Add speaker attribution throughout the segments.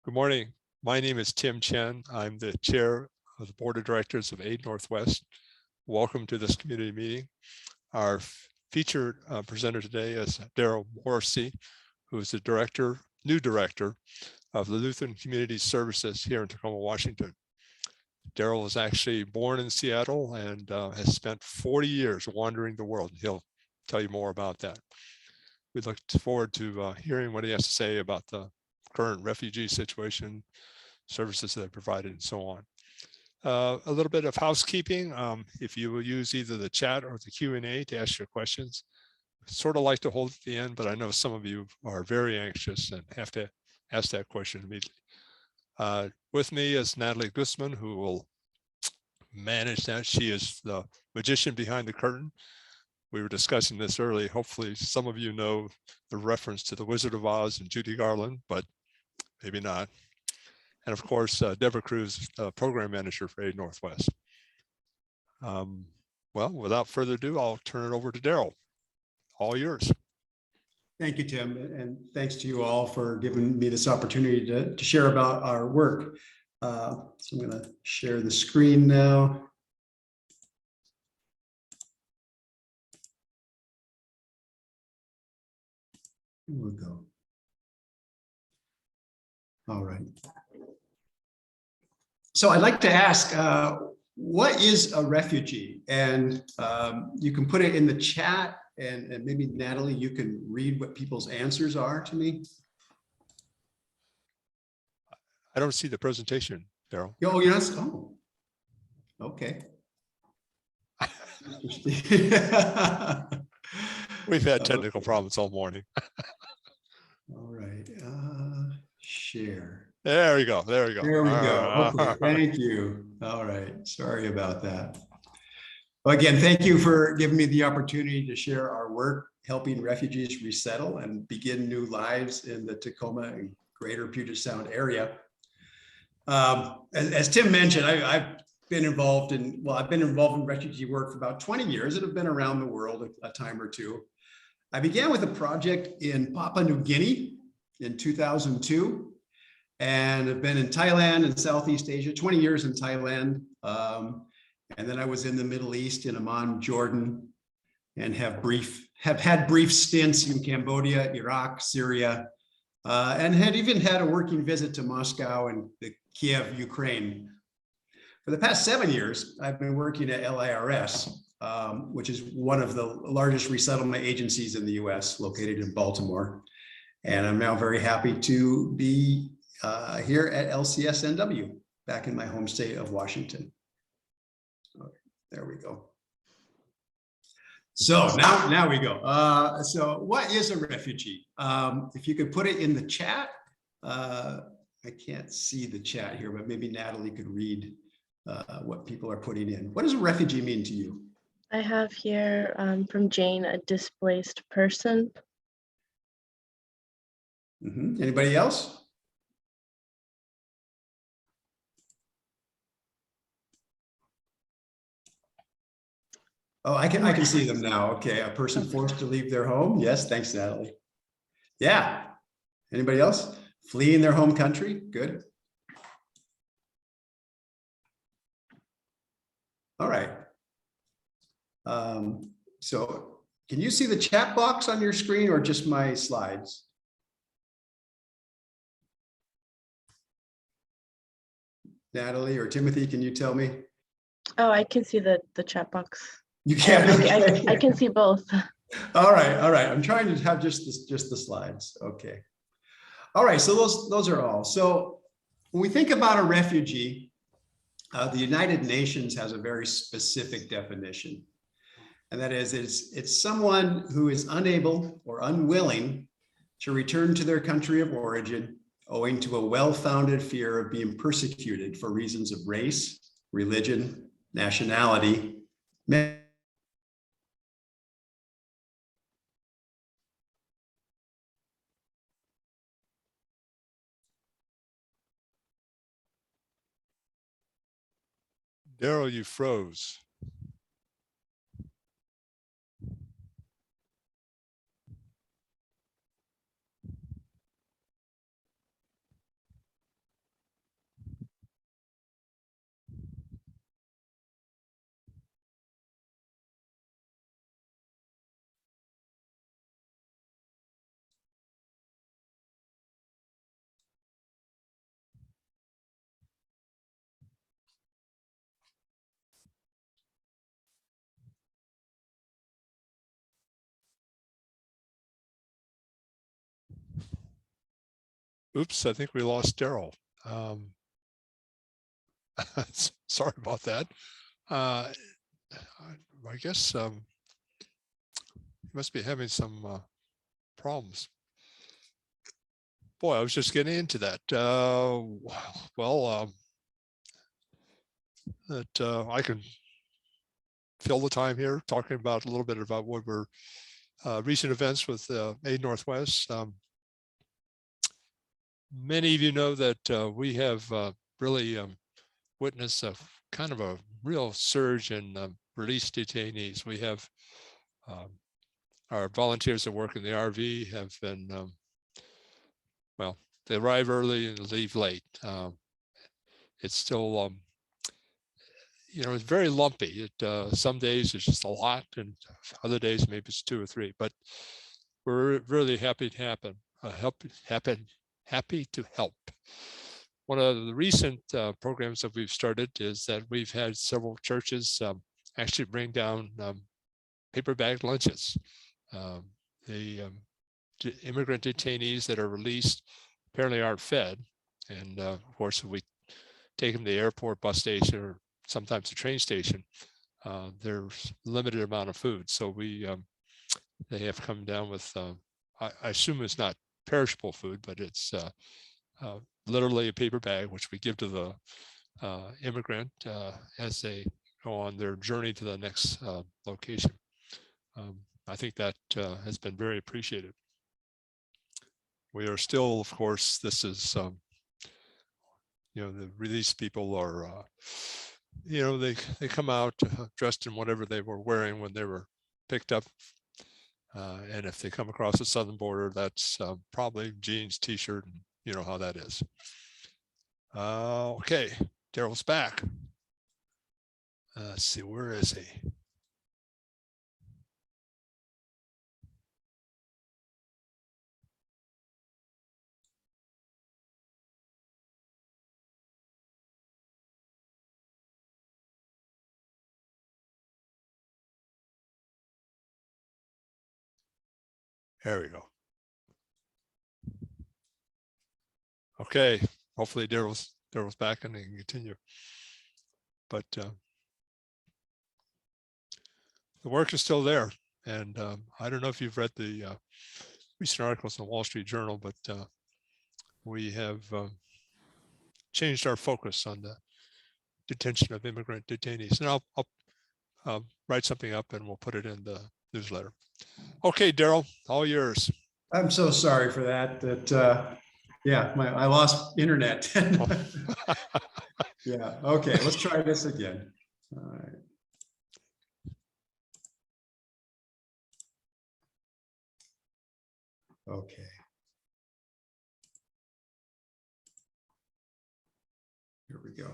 Speaker 1: Good morning. My name is Tim Chen. I'm the chair of the board of directors of AID Northwest. Welcome to this community meeting. Our featured presenter today is Daryl Morrissey, who is the new director of the Lutheran Community Services here in Tacoma, Washington. Daryl was actually born in Seattle and has spent 40 years wandering the world. He'll tell you more about that. We look forward to hearing what he has to say about the current refugee situation, services that are provided, and so on. A little bit of housekeeping. If you will use either the chat or the Q&A to ask your questions, sort of like to hold at the end, but I know some of you are very anxious and have to ask that question immediately. With me is Natalie Guzman, who will manage that. She is the magician behind the curtain. We were discussing this earlier. Hopefully some of you know the reference to the Wizard of Oz and Judy Garland, but maybe not. And of course, Deborah Cruz, program manager for AID Northwest. Well, without further ado, I'll turn it over to Daryl. All yours.
Speaker 2: Thank you, Tim, and thanks to you all for giving me this opportunity to share about our work. So I'm going to share the screen now. Here we go. All right. So I'd like to ask, what is a refugee? And you can put it in the chat, and maybe Natalie, you can read what people's answers are to me.
Speaker 1: I don't see the presentation, Daryl.
Speaker 2: Oh, yes. Oh, okay.
Speaker 1: We've had technical problems all morning.
Speaker 2: All right. Share.
Speaker 1: There we go. There we go.
Speaker 2: There we go. Okay, thank you. All right. Sorry about that. Well, again, thank you for giving me the opportunity to share our work helping refugees resettle and begin new lives in the Tacoma and greater Puget Sound area. As Tim mentioned, I've been involved in refugee work for about 20 years and have been around the world a time or two. I began with a project in Papua New Guinea in 2002, and have been in Thailand and Southeast Asia, 20 years in Thailand. And then I was in the Middle East in Amman, Jordan, and have had brief stints in Cambodia, Iraq, Syria, and had even had a working visit to Moscow and Kiev, Ukraine. For the past 7 years, I've been working at LIRS, which is one of the largest resettlement agencies in the US, located in Baltimore. And I'm now very happy to be here at LCSNW, back in my home state of Washington. Okay, there we go. So now we go. So what is a refugee? If you could put it in the chat. I can't see the chat here, but maybe Natalie could read what people are putting in. What does a refugee mean to you?
Speaker 3: I have here from Jane, a displaced person.
Speaker 2: Anybody else? Oh, I can see them now. Okay, a person forced to leave their home. Yes, thanks, Natalie. Yeah. Anybody else? Fleeing their home country. Good. All right. So can you see the chat box on your screen or just my slides? Natalie or Timothy, can you tell me?
Speaker 3: Oh, I can see the chat box.
Speaker 2: You can.
Speaker 3: I can see both.
Speaker 2: All right, all right. I'm trying to have just the slides. Okay. All right, so those are all. So when we think about a refugee, the United Nations has a very specific definition. And that is, it's someone who is unable or unwilling to return to their country of origin owing to a well-founded fear of being persecuted for reasons of race, religion, nationality.
Speaker 1: Daryl, you froze. Oops, I think we lost Daryl. Sorry about that. I guess he must be having some problems. Boy, I was just getting into that. I can fill the time here talking about a little bit about what were recent events with AID Northwest. Many of you know that we have really witnessed a kind of a real surge in released detainees. We have our volunteers that work in the RV have been, well, they arrive early and leave late. It's still, you know, it's very lumpy. Some days it's just a lot, and other days maybe it's 2 or 3. But we're really happy to happy to help. One of the recent programs that we've started is that we've had several churches actually bring down paper bag lunches. The immigrant detainees that are released apparently aren't fed. And of course, if we take them to the airport, bus station, or sometimes the train station, there's limited amount of food. So they have come down with, I assume it's not perishable food, but it's literally a paper bag, which we give to the immigrant as they go on their journey to the next location. I think that has been very appreciated. We are still, of course, this is, you know, the released people are, you know, they come out dressed in whatever they were wearing when they were picked up. And if they come across the southern border, that's probably jeans, t-shirt, and you know how that is. Okay, Daryl's back. Let's see, where is he? There we go. Okay, hopefully Daryl's back and he can continue. But the work is still there. And I don't know if you've read the recent articles in the Wall Street Journal, but we have changed our focus on the detention of immigrant detainees. And I'll write something up and we'll put it in the newsletter. Okay, Daryl, all yours.
Speaker 2: I'm so sorry for that. Yeah, I lost internet. Yeah, okay, let's try this again. All right. Okay. Here we go.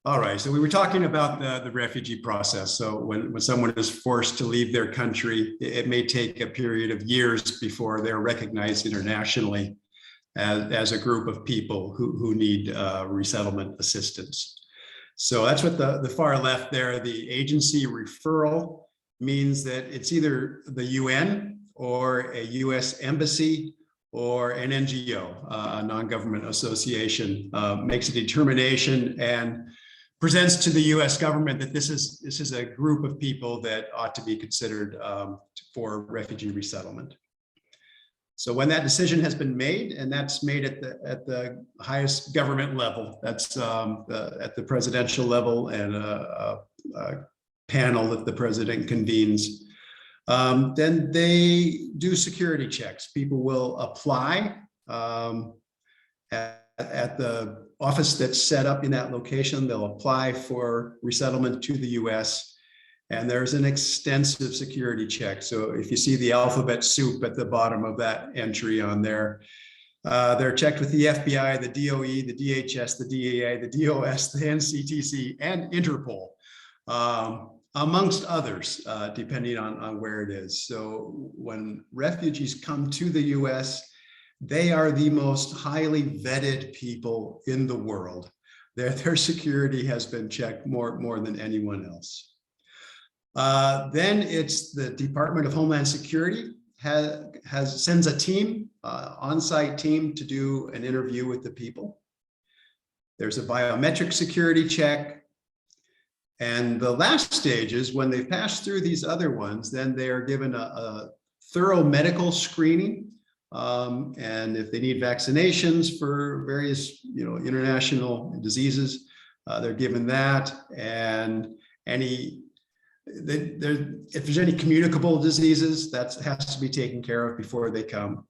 Speaker 2: All right, so we were talking about the refugee process. So when someone is forced to leave their country, it may take a period of years before they're recognized internationally as a group of people who need resettlement assistance. So that's what the far left there, the agency referral, means that it's either the UN or a US embassy or an NGO, a non-government association, makes a determination and presents to the US government that this is a group of people that ought to be considered for refugee resettlement. So when that decision has been made, and that's made at the highest government level, that's at the presidential level and a panel that the president convenes, then they do security checks. People will apply at the office that's set up in that location. They'll apply for resettlement to the US. And there's an extensive security check. So if you see the alphabet soup at the bottom of that entry on there, they're checked with the FBI, the DOE, the DHS, the DEA, the DOS, the NCTC, and Interpol, amongst others, depending on where it is. So when refugees come to the US, they are the most highly vetted people in the world. Their security has been checked more than anyone else. Then it's the Department of Homeland Security sends a team, on-site team, to do an interview with the people. There's a biometric security check. And the last stage is when they've passed through these other ones, then they are given a thorough medical screening. And if they need vaccinations for various, international diseases, they're given that. And if there's any communicable diseases, that has to be taken care of before they come.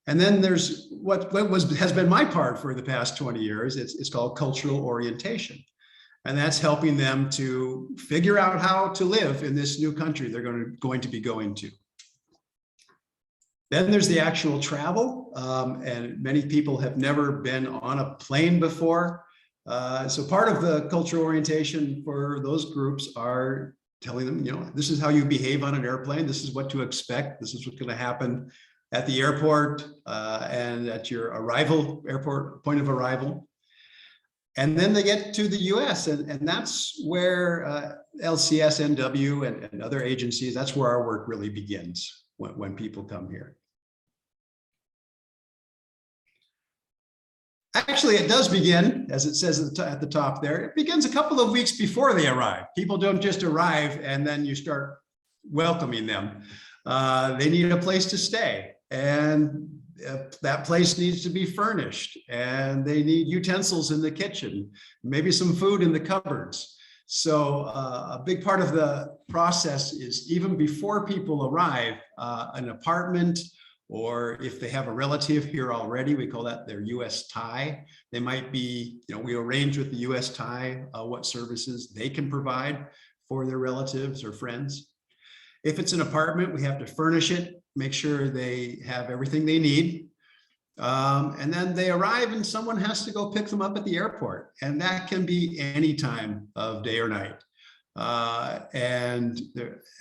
Speaker 2: And then there's what has been my part for the past 20 years. It's called cultural orientation. And that's helping them to figure out how to live in this new country they're going to be going to. Then there's the actual travel. And many people have never been on a plane before. So part of the cultural orientation for those groups are telling them, this is how you behave on an airplane. This is what to expect. This is what's going to happen at the airport and at your airport point of arrival. And then they get to the US, and that's where LCSNW and other agencies, that's where our work really begins when people come here. Actually, it does begin, as it says at the top there, it begins a couple of weeks before they arrive. People don't just arrive and then you start welcoming them. They need a place to stay, and that place needs to be furnished, and they need utensils in the kitchen, maybe some food in the cupboards. So a big part of the process is, even before people arrive, an apartment, or if they have a relative here already, we call that their US tie. They might be, we arrange with the US tie what services they can provide for their relatives or friends. If it's an apartment, we have to furnish it, make sure they have everything they need. And then they arrive and someone has to go pick them up at the airport. And that can be any time of day or night. And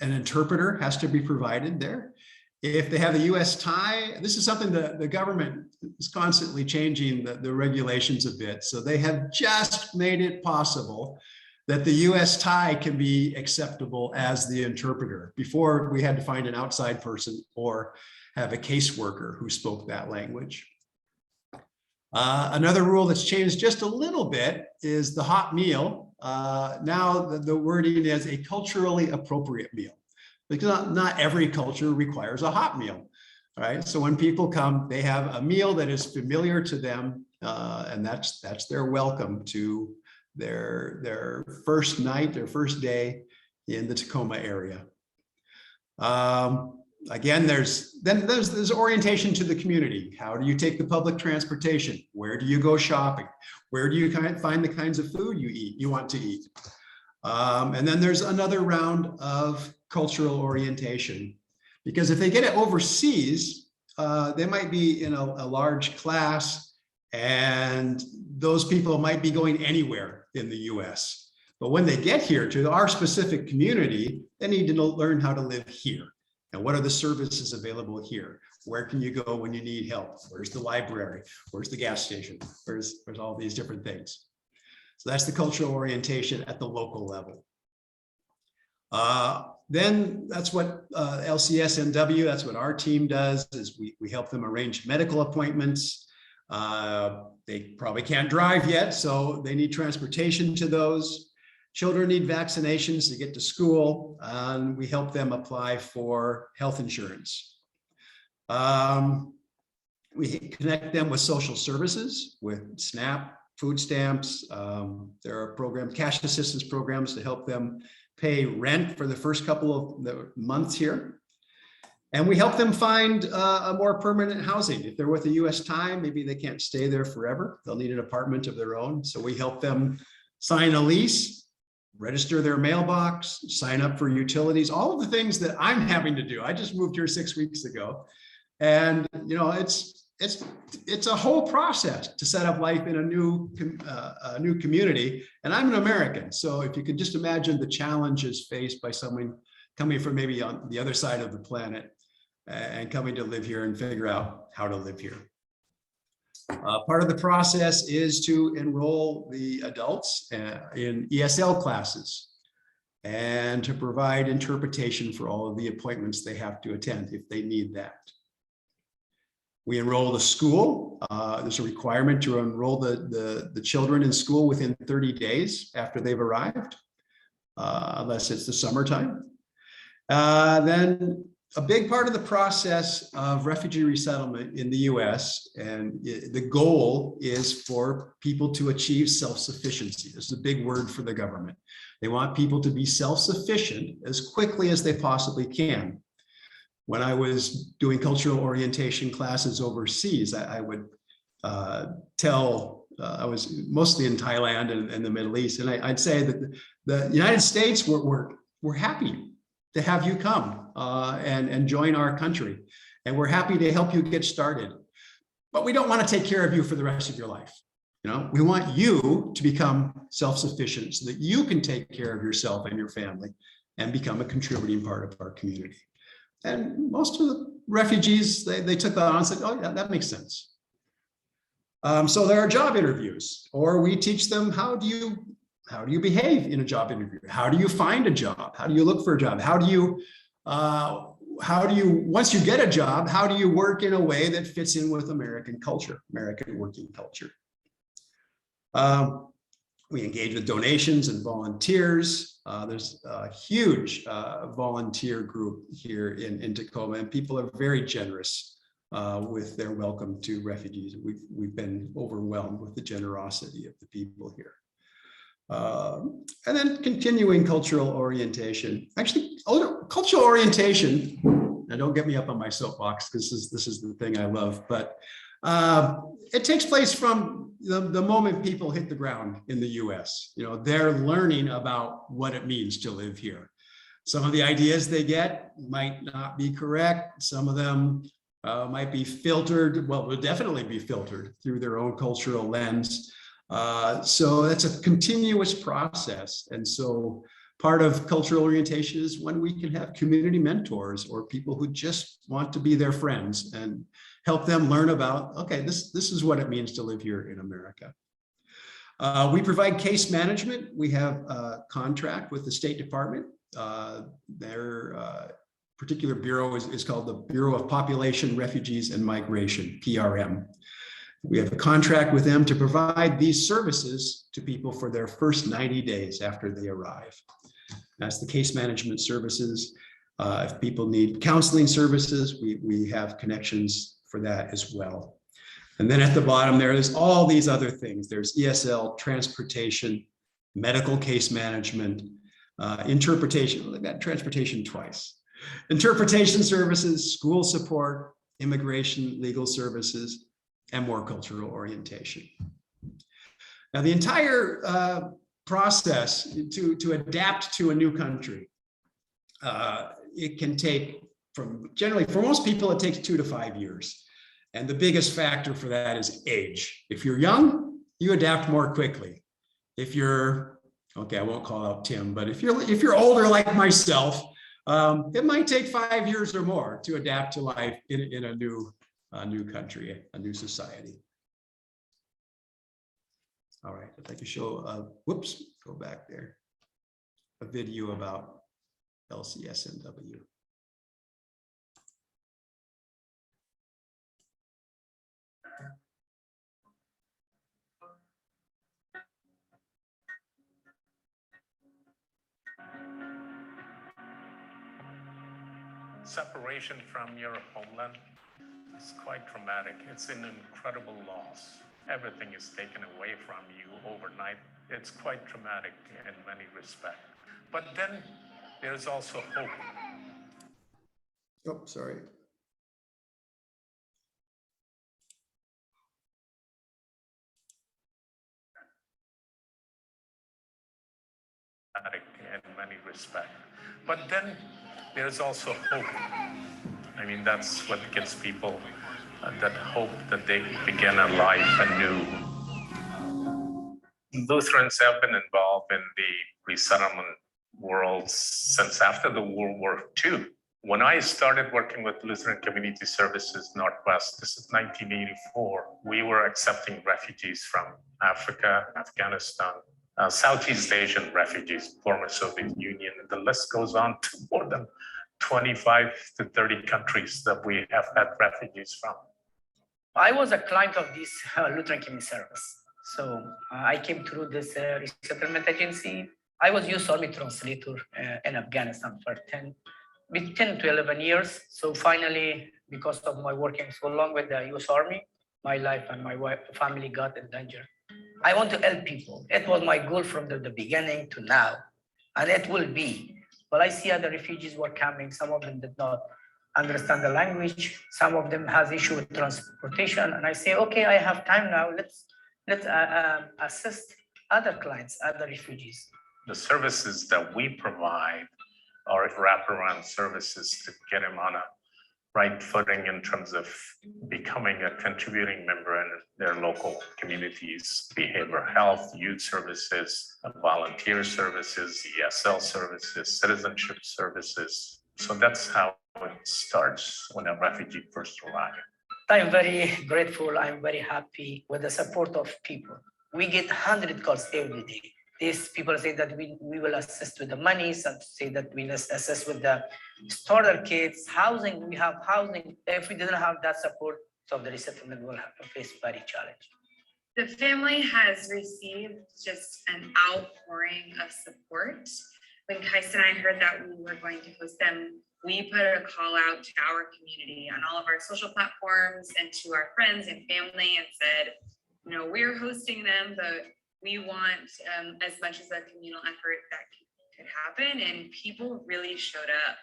Speaker 2: an interpreter has to be provided there. If they have a US tie, this is something that the government is constantly changing the regulations a bit. So they have just made it possible that the US tie can be acceptable as the interpreter. Before, we had to find an outside person or have a caseworker who spoke that language. Another rule that's changed just a little bit is the hot meal. Now the wording is a culturally appropriate meal, because not every culture requires a hot meal, right? So when people come, they have a meal that is familiar to them, and that's their welcome to their first night, their first day in the Tacoma area. Again, there's orientation to the community. How do you take the public transportation? Where do you go shopping? Where do you find the kinds of food you want to eat? And then there's another round of cultural orientation, because if they get it overseas, they might be in a large class, and those people might be going anywhere in the US. But when they get here to our specific community, they need to learn how to live here. And what are the services available here? Where can you go when you need help? Where's the library? Where's the gas station? Where's all these different things? So that's the cultural orientation at the local level. Then that's what LCSNW, that's what our team does, is we help them arrange medical appointments. They probably can't drive yet, so they need transportation to those. Children need vaccinations to get to school, and we help them apply for health insurance. We connect them with social services, with SNAP, food stamps. There are programs, cash assistance programs, to help them pay rent for the first couple of months here. And we help them find a more permanent housing. If they're with a US tie, maybe they can't stay there forever. They'll need an apartment of their own. So we help them sign a lease, register their mailbox, sign up for utilities, all of the things that I'm having to do. I just moved here 6 weeks ago. And it's a whole process to set up life in a new community. And I'm an American. So if you could just imagine the challenges faced by someone coming from maybe on the other side of the planet and coming to live here and figure out how to live here. Part of the process is to enroll the adults in ESL classes. and to provide interpretation for all of the appointments they have to attend if they need that. We enroll the school. There's a requirement to enroll the children in school within 30 days after they've arrived, unless it's the summertime. Then a big part of the process of refugee resettlement in the US, and the goal is for people to achieve self-sufficiency. This is a big word for the government. They want people to be self-sufficient as quickly as they possibly can. When I was doing cultural orientation classes overseas, I would I was mostly in Thailand and the Middle East, and I'd say that the United States, we're happy to have you come and join our country, and we're happy to help you get started. But we don't want to take care of you for the rest of your life. You know, we want you to become self-sufficient so that you can take care of yourself and your family and become a contributing part of our community. And most of the refugees, they took that on and said, oh yeah, that makes sense. So there are job interviews, or we teach them how do you behave in a job interview? How do you find a job? How do you look for a job? How do you, once you get a job, how do you work in a way that fits in with American culture, American working culture? We engage with donations and volunteers. There's a huge volunteer group here in Tacoma, and people are very generous with their welcome to refugees. We've been overwhelmed with the generosity of the people here. And then continuing cultural orientation. Actually, cultural orientation, now don't get me up on my soapbox because this is the thing I love, but it takes place from the moment people hit the ground in the US. You know, they're learning about what it means to live here. Some of the ideas they get might not be correct. Some of them might be filtered, well, will definitely be filtered through their own cultural lens. So that's a continuous process. And so part of cultural orientation is when we can have community mentors or people who just want to be their friends and help them learn about, okay, this is what it means to live here in America. We provide case management. We have a contract with the State Department. Their particular bureau is called the Bureau of Population, Refugees, and Migration, PRM. We have a contract with them to provide these services to people for their first 90 days after they arrive. That's the case management services. If people need counseling services, we have connections for that as well. And then at the bottom there's all these other things. There's ESL, transportation, medical case management, interpretation. I got transportation twice. Interpretation services, school support, immigration, legal services, and more cultural orientation. Now, the entire process to adapt to a new country, it can take generally for most people, it takes 2 to 5 years. And the biggest factor for that is age. If you're young, you adapt more quickly. If you're, okay, I won't call out Tim, but if you're older like myself, it might take 5 years or more to adapt to life in a new country, a new society. All right, if I could show, whoops, go back there, a video about LCSNW.
Speaker 4: Separation from your homeland is quite traumatic. It's an incredible loss. Everything is taken away from you overnight. It's quite traumatic in many respects. But then there's also hope.
Speaker 2: Oh, sorry.
Speaker 4: In many respects. But then there's also hope. I mean, that's what gives people that hope that they begin a life anew. Lutherans have been involved in the resettlement world since after the World War II. When I started working with Lutheran Community Services Northwest, this is 1984, we were accepting refugees from Africa, Afghanistan, Southeast Asian refugees, former Soviet Union, and the list goes on to more than 25 to 30 countries that we have had refugees from.
Speaker 5: I was a client of this Lutheran Community Service. So I came through this resettlement agency. I was youth army translator in Afghanistan for 10 to 11 years. So finally, because of my working so long with the youth army, my life and my family got in danger. I want to help people. It was my goal from the beginning to now, and it will be. But I see other refugees were coming. Some of them did not understand the language. Some of them has issue with transportation. And I say, okay, I have time now. Let's assist other clients, other refugees.
Speaker 4: The services that we provide are wraparound services to get them on a right footing in terms of becoming a contributing member in their local communities, behavioral health, youth services, volunteer services, ESL services, citizenship services. So that's how it starts when a refugee first arrives.
Speaker 5: I'm very grateful. I'm very happy with the support of people. We get 100 calls every day. These people say that we will assist with the money, some say that we will assist with the starter kits, housing. We have housing. If we didn't have that support, so the resettlement will have to face very challenge.
Speaker 6: The family has received just an outpouring of support. When Kais and I heard that we were going to host them, we put a call out to our community on all of our social platforms and to our friends and family and said, you know, we're hosting them, but we want as much as a communal effort that could happen, and people really showed up.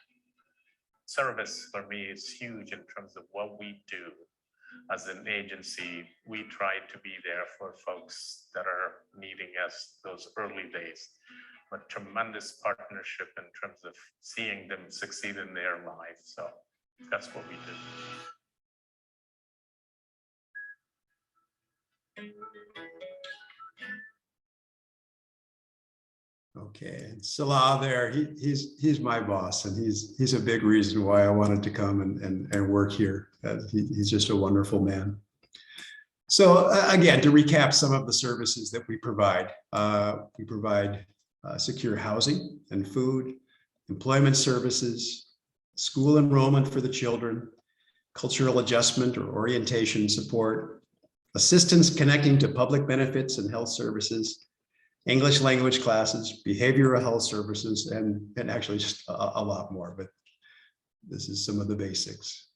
Speaker 4: Service for me is huge in terms of what we do. As an agency, we try to be there for folks that are needing us those early days, but tremendous partnership in terms of seeing them succeed in their lives. So that's what we do.
Speaker 2: Okay, and Salah there, he's my boss, and he's a big reason why I wanted to come and work here. He's just a wonderful man. So again, to recap some of the services that we provide secure housing and food, employment services, school enrollment for the children, cultural adjustment or orientation support, assistance connecting to public benefits and health services, English language classes, behavioral health services, and actually just a lot more, but this is some of the basics.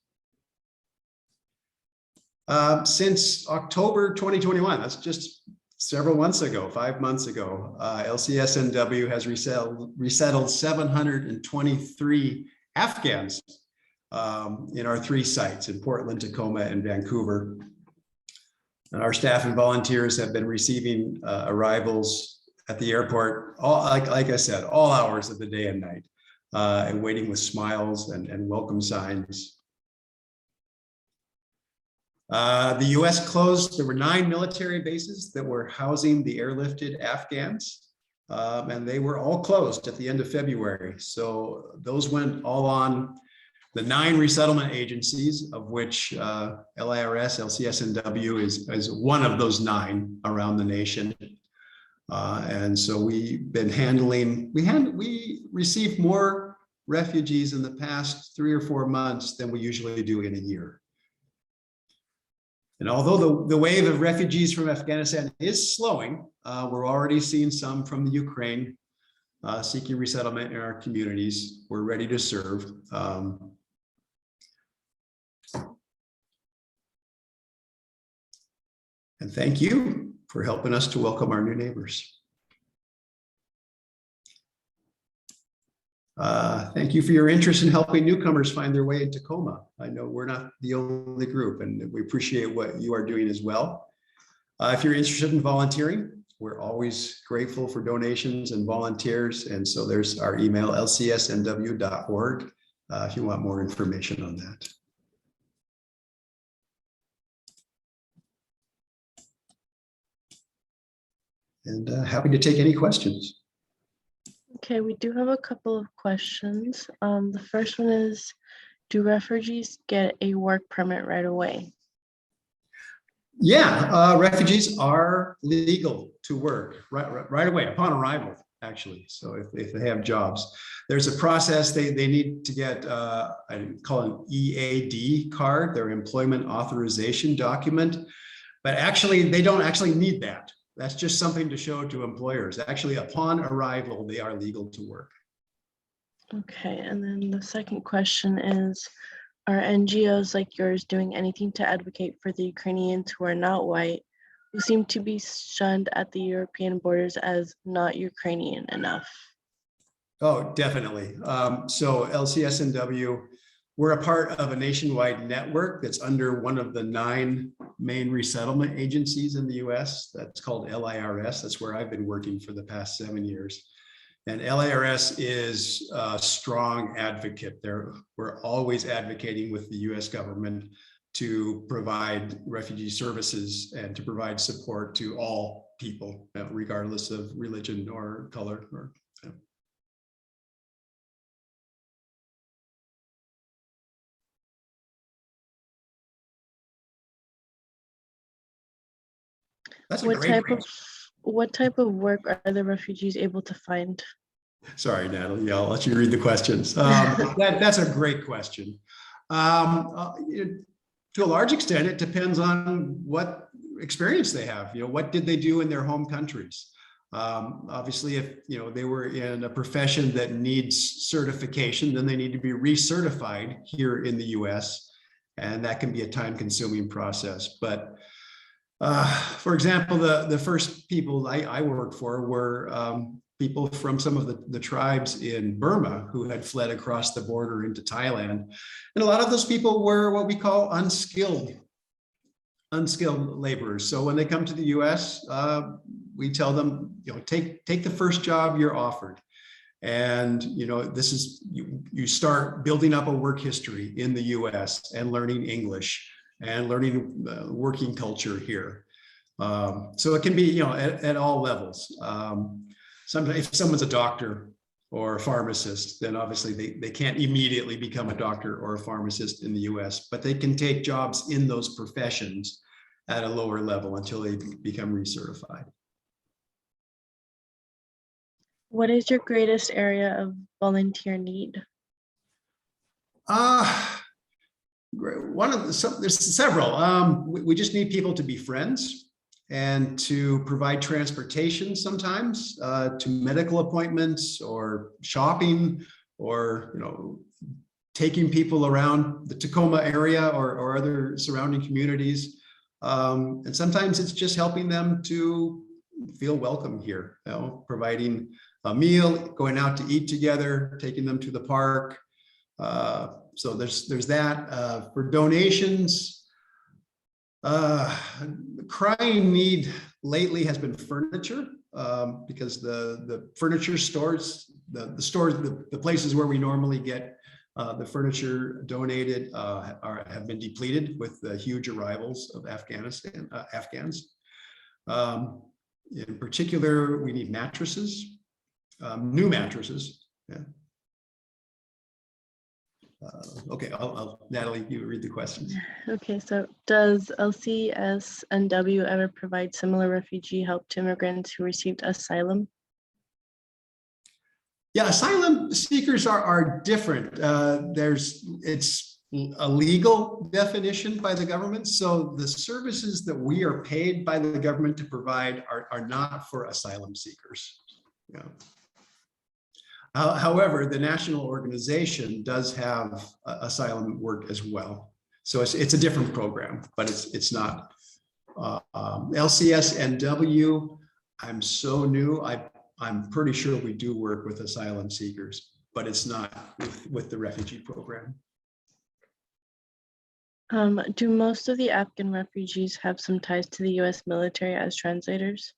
Speaker 2: Since October 2021, that's just several months ago, 5 months ago, LCSNW has resettled 723 Afghans in our 3 sites in Portland, Tacoma, and Vancouver. And our staff and volunteers have been receiving arrivals at the airport, like I said, all hours of the day and night, and waiting with smiles and welcome signs. The US closed, there were 9 military bases that were housing the airlifted Afghans, and they were all closed at the end of February. So those went all on the 9 resettlement agencies, of which LIRS, LCSNW is one of those 9 around the nation. And so we've been handling, we received more refugees in the past 3 or 4 months than we usually do in a year. And although the wave of refugees from Afghanistan is slowing, we're already seeing some from the Ukraine seeking resettlement in our communities. We're ready to serve. And thank you for helping us to welcome our new neighbors. Thank you for your interest in helping newcomers find their way in Tacoma. I know we're not the only group, and we appreciate what you are doing as well. If you're interested in volunteering, we're always grateful for donations and volunteers. And so there's our email, lcsnw.org, if you want more information on that. And happy to take any questions.
Speaker 3: Okay, we do have a couple of questions. The first one is, do refugees get a work permit right away?
Speaker 2: Yeah, refugees are legal to work right away upon arrival, actually. So if they have jobs, there's a process. They need to get, I call it an EAD card, their employment authorization document. But actually, they don't actually need that. That's just something to show to employers. Actually, upon arrival, they are legal to work.
Speaker 3: Okay, and then the second question is, are NGOs like yours doing anything to advocate for the Ukrainians who are not white, who seem to be shunned at the European borders as not Ukrainian enough?
Speaker 2: Oh, definitely. So LCSNW, we're a part of a nationwide network that's under one of the 9 main resettlement agencies in the US. That's called LIRS. That's where I've been working for the past 7 years. And LIRS is a strong advocate there. We're always advocating with the US government to provide refugee services and to provide support to all people, regardless of religion or color. That's a great question.
Speaker 3: What type of work are the refugees able to find?
Speaker 2: Sorry, Natalie, I'll let you read the questions. That's a great question. To a large extent, it depends on what experience they have. What did they do in their home countries? Obviously, if they were in a profession that needs certification, then they need to be recertified here in the US, and that can be a time-consuming process. But for example, the first people I worked for were people from some of the tribes in Burma who had fled across the border into Thailand. And a lot of those people were what we call unskilled laborers. So when they come to the US, we tell them, take the first job you're offered. And this is you start building up a work history in the US and learning English and learning working culture here. So it can be at all levels. Sometimes if someone's a doctor or a pharmacist, then obviously they can't immediately become a doctor or a pharmacist in the US, but they can take jobs in those professions at a lower level until they become recertified.
Speaker 3: What is your greatest area of volunteer need?
Speaker 2: There's several. We just need people to be friends and to provide transportation sometimes to medical appointments or shopping or taking people around the Tacoma area or other surrounding communities. And sometimes it's just helping them to feel welcome here, providing a meal, going out to eat together, taking them to the park. So there's that. For donations, crying need lately has been furniture, because the furniture stores, the places where we normally get the furniture donated have been depleted with the huge arrivals of Afghans. In particular, we need mattresses, new mattresses. Yeah. Okay, Natalie, you read the questions.
Speaker 3: Okay, so does LCSNW ever provide similar refugee help to immigrants who received asylum?
Speaker 2: Yeah, asylum seekers are different. It's a legal definition by the government. So the services that we are paid by the government to provide are not for asylum seekers. Yeah. However, the national organization does have asylum work as well. So it's a different program, but it's not. LCSNW, I'm so new. I'm pretty sure we do work with asylum seekers, but it's not with the refugee program.
Speaker 3: Do most of the Afghan refugees have some ties to the US military as translators?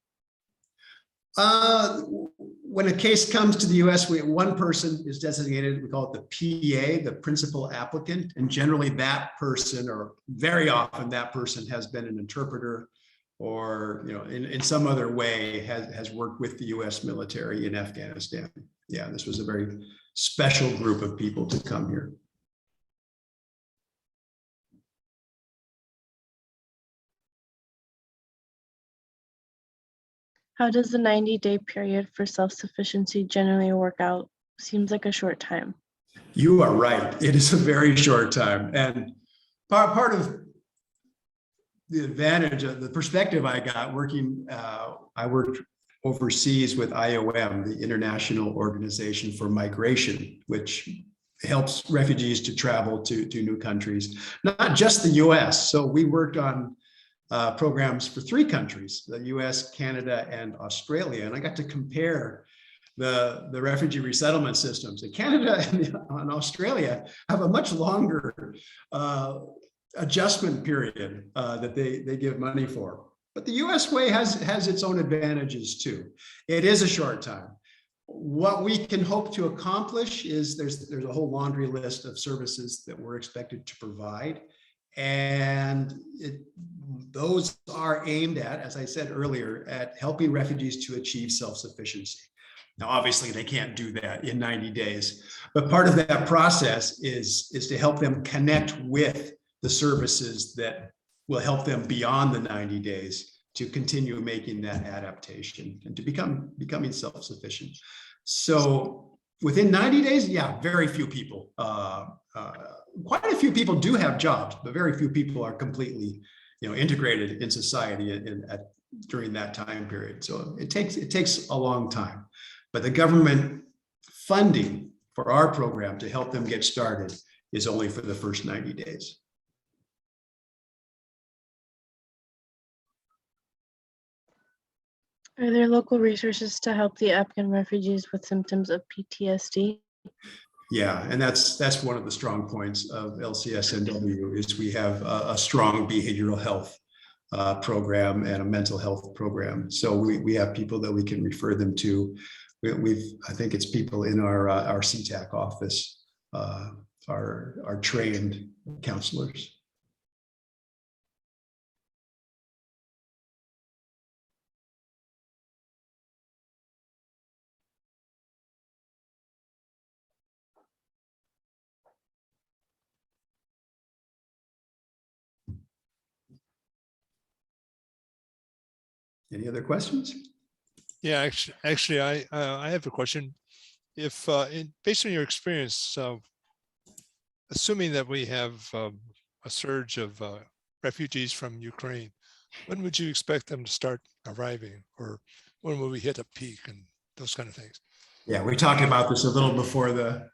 Speaker 2: When a case comes to the US, one person is designated, we call it the PA, the principal applicant. And generally that person, or very often that person, has been an interpreter or in some other way has worked with the US military in Afghanistan. Yeah, this was a very special group of people to come here.
Speaker 3: How does the 90-day period for self-sufficiency generally work out? Seems like a short time.
Speaker 2: You are right. It is a very short time. And part of the advantage of the perspective I got working, I worked overseas with IOM, the International Organization for Migration, which helps refugees to travel to new countries, not just the US. So we worked on programs for 3 countries, the US, Canada, and Australia. And I got to compare the refugee resettlement systems. And Canada and Australia have a much longer adjustment period that they give money for. But the US way has its own advantages too. It is a short time. What we can hope to accomplish is there's a whole laundry list of services that we're expected to provide. And those are aimed at, as I said earlier, at helping refugees to achieve self-sufficiency. Now, obviously, they can't do that in 90 days, but part of that process is to help them connect with the services that will help them beyond the 90 days to continue making that adaptation and to becoming self-sufficient. So within 90 days, yeah, very few people, quite a few people do have jobs, but very few people are completely, integrated in society during that time period. So it takes a long time. But the government funding for our program to help them get started is only for the first 90 days.
Speaker 3: Are there local resources to help the Afghan refugees with symptoms of PTSD?
Speaker 2: Yeah, and that's one of the strong points of LCSNW is we have a strong behavioral health program and a mental health program. So we have people that we can refer them to. I think it's people in our CTAC office are trained counselors. Any other questions?
Speaker 1: Yeah, actually, I have a question. If based on your experience, assuming that we have a surge of refugees from Ukraine, when would you expect them to start arriving, or when will we hit a peak and those kind of things?
Speaker 2: Yeah, we talked about this a little before the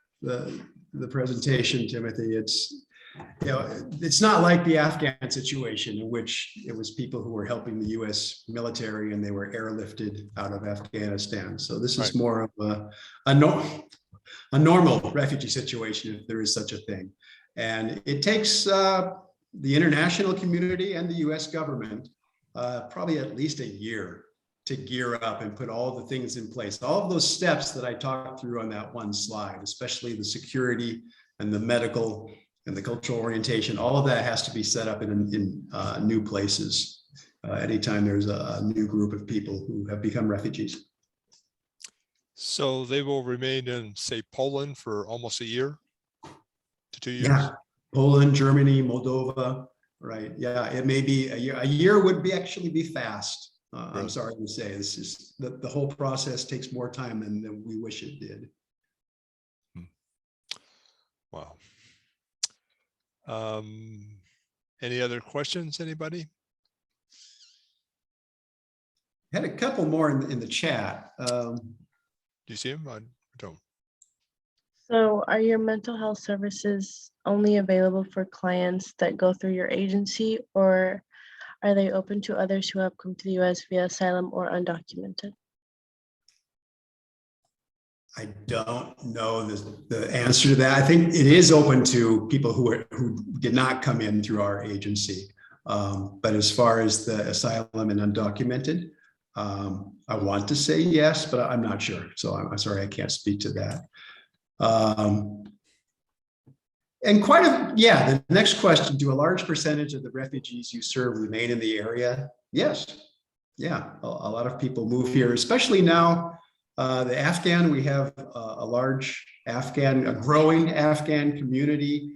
Speaker 2: presentation, Timothy. It's not like the Afghan situation in which it was people who were helping the US military and they were airlifted out of Afghanistan. So this is more of a normal refugee situation, if there is such a thing. And it takes the international community and the US government probably at least a year to gear up and put all the things in place. All of those steps that I talked through on that one slide, especially the security and the medical and the cultural orientation, all of that has to be set up in new places anytime there's a new group of people who have become refugees.
Speaker 1: So they will remain in, say, Poland for almost a year to 2 years?
Speaker 2: Yeah, Poland, Germany, Moldova, right? Yeah, it may be a year. A year would actually be fast. I'm sorry to say, this is the whole process takes more time than we wish it did.
Speaker 1: Wow. Any other questions, anybody?
Speaker 2: Had a couple more in the chat.
Speaker 1: Do you see them? I don't.
Speaker 3: So are your mental health services only available for clients that go through your agency, or are they open to others who have come to the US via asylum or undocumented?
Speaker 2: I don't know the answer to that. I think it is open to people who did not come in through our agency. But as far as the asylum and undocumented, I want to say yes, but I'm not sure. So I'm sorry, I can't speak to that. And the next question, do a large percentage of the refugees you serve remain in the area? Yes. Yeah, a lot of people move here, especially now. The Afghan, we have a growing Afghan community.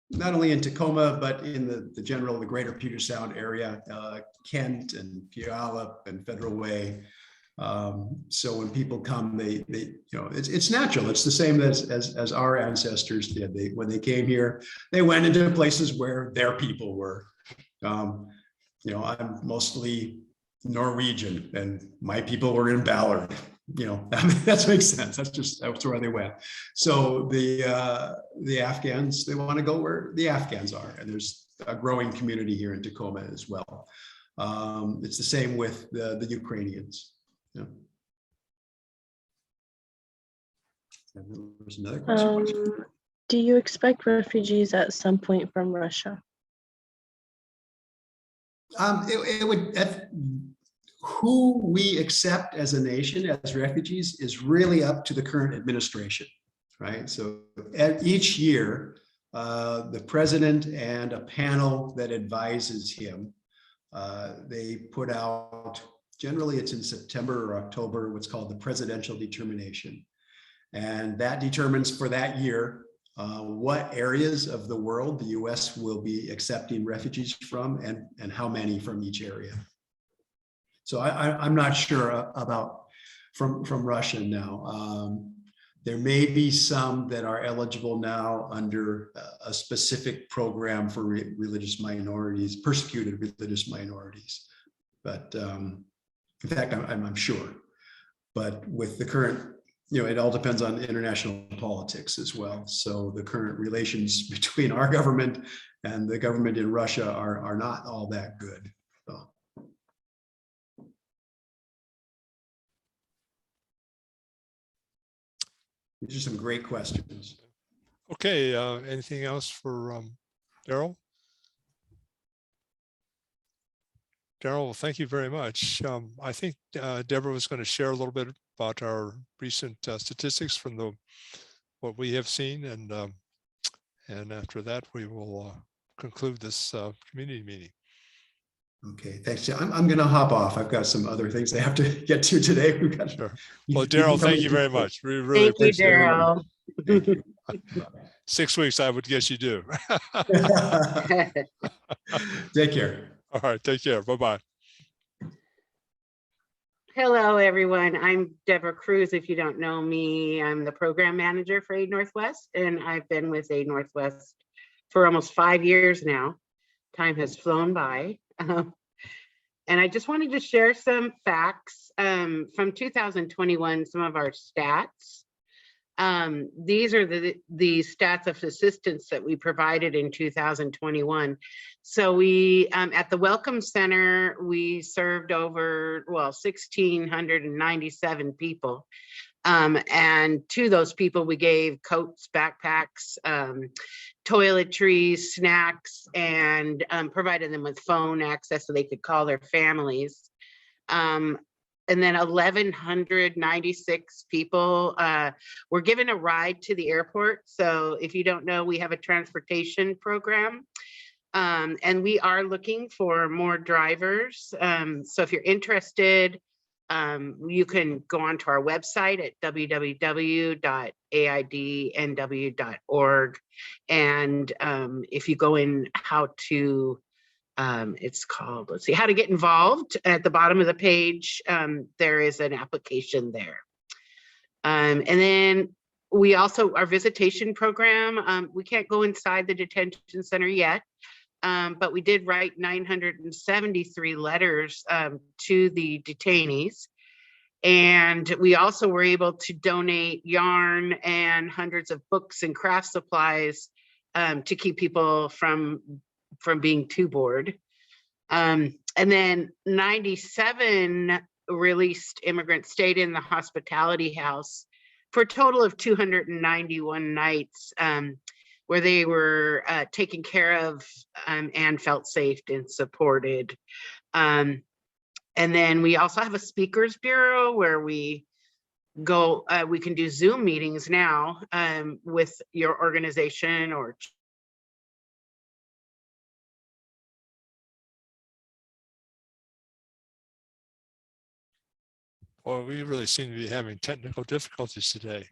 Speaker 2: not only in Tacoma, but in the general, the greater Puget Sound area, Kent and Puyallup and Federal Way. So when people come, they it's natural. It's the same as our ancestors did. When they came here, they went into places where their people were. I'm mostly Norwegian, and my people were in Ballard. That makes sense. That's where they went. So the Afghans, they want to go where the Afghans are, and there's a growing community here in Tacoma as well. It's the same with the Ukrainians. Yeah. And there was another question.
Speaker 3: Do you expect refugees at some point from Russia?
Speaker 2: Who we accept as a nation as refugees is really up to the current administration, right? So each year, the president and a panel that advises him, they put out, generally it's in September or October, what's called the presidential determination. And that determines for that year what areas of the world the US will be accepting refugees from, and how many from each area. So I'm not sure about from Russia now. There may be some that are eligible now under a specific program for religious minorities, persecuted religious minorities. But in fact, I'm sure. But with the current, it all depends on international politics as well. So the current relations between our government and the government in Russia are not all that good. So. These are some great questions.
Speaker 1: Okay, anything else for Daryl? Daryl, thank you very much. I think Deborah was going to share a little bit about our recent statistics from what we have seen, and after that we will conclude this community meeting.
Speaker 2: Okay, thanks. I'm going to hop off. I've got some other things I have to get to today. We've got.
Speaker 1: Sure. Well, Daryl, thank you very much. We really
Speaker 7: Thank you,
Speaker 1: appreciate it.
Speaker 7: Daryl.
Speaker 2: Thank you.
Speaker 1: 6 weeks, I would guess you do.
Speaker 2: Take care.
Speaker 1: All right, take care. Bye-bye.
Speaker 7: Hello, everyone. I'm Deborah Cruz. If you don't know me, I'm the program manager for AID Northwest, and I've been with AID Northwest for almost 5 years now. Time has flown by. And I just wanted to share some facts from 2021, some of our stats. These are the stats of assistance that we provided in 2021. So we, at the Welcome Center, we served over, 1,697 people. And to those people, we gave coats, backpacks, toiletries, snacks, and provided them with phone access so they could call their families. And then 1,196 people were given a ride to the airport. So if you don't know, we have a transportation program. And we are looking for more drivers. So if you're interested, you can go onto our website at www.aidnw.org. And if you go in how to, it's called, let's see, how to get involved. At the bottom of the page, there is an application there. And then we also, our visitation program, we can't go inside the detention center yet, but we did write 973 letters to the detainees. And we also were able to donate yarn and hundreds of books and craft supplies to keep people from being too bored. And then 97 released immigrants stayed in the hospitality house for a total of 291 nights where they were taken care of and felt safe and supported. And then we also have a speakers bureau where we go, we can do Zoom meetings now with your organization or
Speaker 1: Well, we really seem to be having technical difficulties today.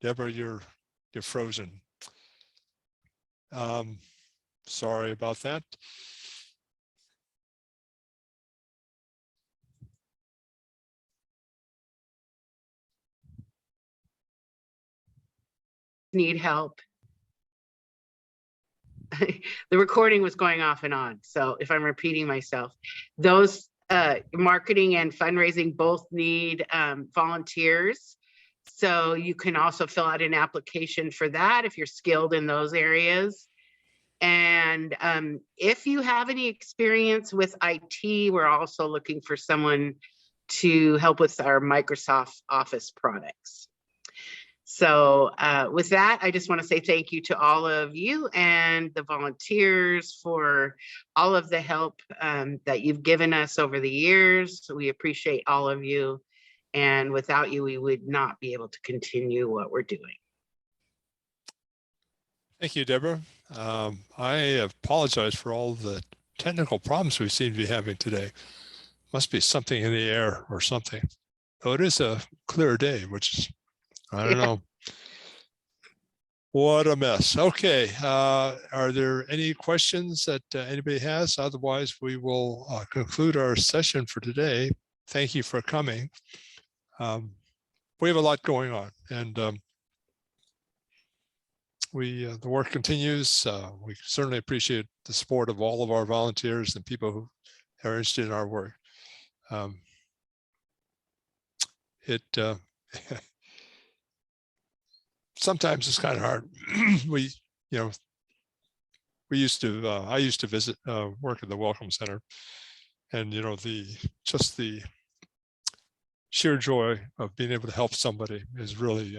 Speaker 1: Deborah, you're frozen. Sorry about that.
Speaker 7: Need help. The recording was going off and on. So if I'm repeating myself, those marketing and fundraising both need volunteers. So you can also fill out an application for that if you're skilled in those areas. And if you have any experience with IT, we're also looking for someone to help with our Microsoft Office products. So with that, I just want to say thank you to all of you and the volunteers for all of the help that you've given us over the years. So we appreciate all of you. And without you, we would not be able to continue what we're doing.
Speaker 1: Thank you, Deborah. I apologize for all the technical problems we seem to be having today. Must be something in the air or something. Though it is a clear day, which is, I don't know. What a mess. Okay. Are there any questions that anybody has? Otherwise, we will conclude our session for today. Thank you for coming. We have a lot going on, and the work continues. We certainly appreciate the support of all of our volunteers and people who are interested in our work. Sometimes it's kind of hard. I used to visit, work at the Welcome Center, and just the sheer joy of being able to help somebody is really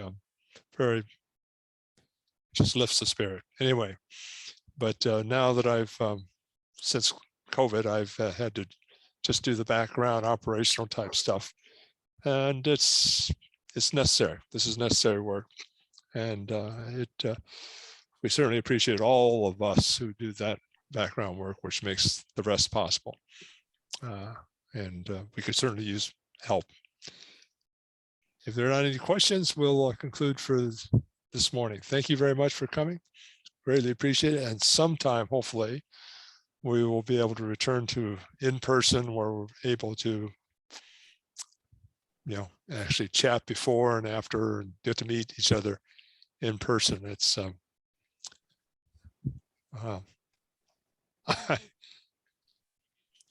Speaker 1: very, just lifts the spirit. Anyway, but now that I've since COVID, I've had to just do the background operational type stuff, and it's necessary. This is necessary work. And we certainly appreciate all of us who do that background work, which makes the rest possible. And we could certainly use help. If there are not any questions, we'll conclude for this morning. Thank you very much for coming. Greatly appreciate it. And sometime, hopefully, we will be able to return to in-person where we're able to actually chat before and after and get to meet each other in person. It's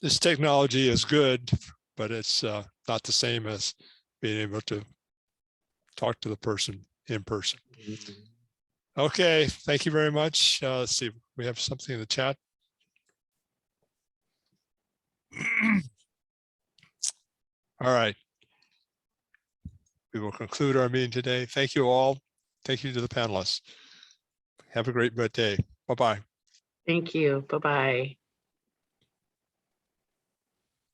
Speaker 1: this technology is good, but it's not the same as being able to talk to the person in person. Okay, thank you very much. Let's see, we have something in the chat. All right. We will conclude our meeting today. Thank you all. Thank you to the panelists. Have a great day. Bye-bye.
Speaker 7: Thank you. Bye-bye.